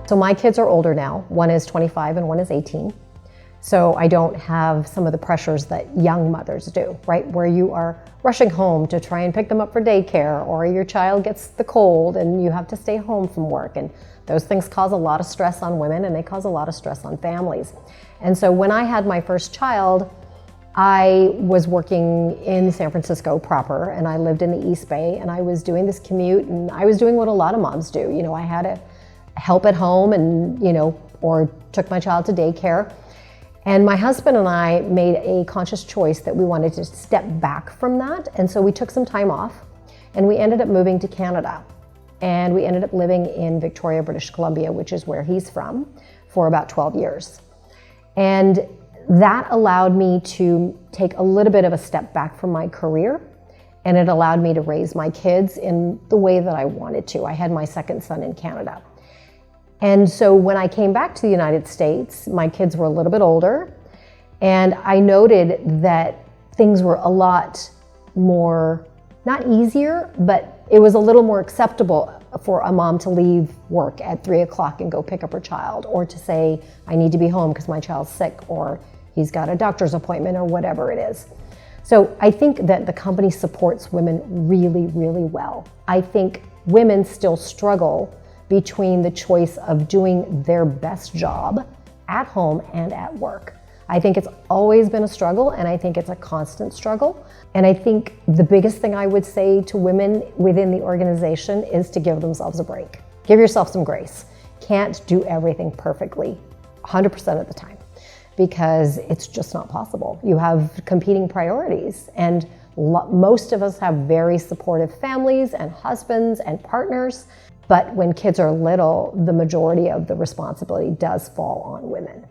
So my kids are older now. One is 25 and one is 18. So I don't have some of the pressures that young mothers do, right? Where you are rushing home to try and pick them up for daycare, or your child gets the cold and you have to stay home from work. And those things cause a lot of stress on women, and they cause a lot of stress on families. And so when I had my first child, I was working in San Francisco proper, and I lived in the East Bay, and I was doing this commute, and I was doing what a lot of moms do. You know, I had to help at home and, or took my child to daycare. And my husband and I made a conscious choice that we wanted to step back from that. And so we took some time off, and we ended up moving to Canada. And we ended up living in Victoria, British Columbia, which is where he's from, for about 12 years. And that allowed me to take a little bit of a step back from my career, and it allowed me to raise my kids in the way that I wanted to. I had my second son in Canada. And so when I came back to the United States, my kids were a little bit older, and I noted that things were a lot more, not easier, but it was a little more acceptable for a mom to leave work at 3 o'clock and go pick up her child, or to say, I need to be home because my child's sick, or he's got a doctor's appointment, or whatever it is. So I think that the company supports women really, really well. I think women still struggle between the choice of doing their best job at home and at work. I think it's always been a struggle, and I think it's a constant struggle. And I think the biggest thing I would say to women within the organization is to give themselves a break. Give yourself some grace. Can't do everything perfectly 100% of the time, because it's just not possible. You have competing priorities, and most of us have very supportive families and husbands and partners. But when kids are little, the majority of the responsibility does fall on women.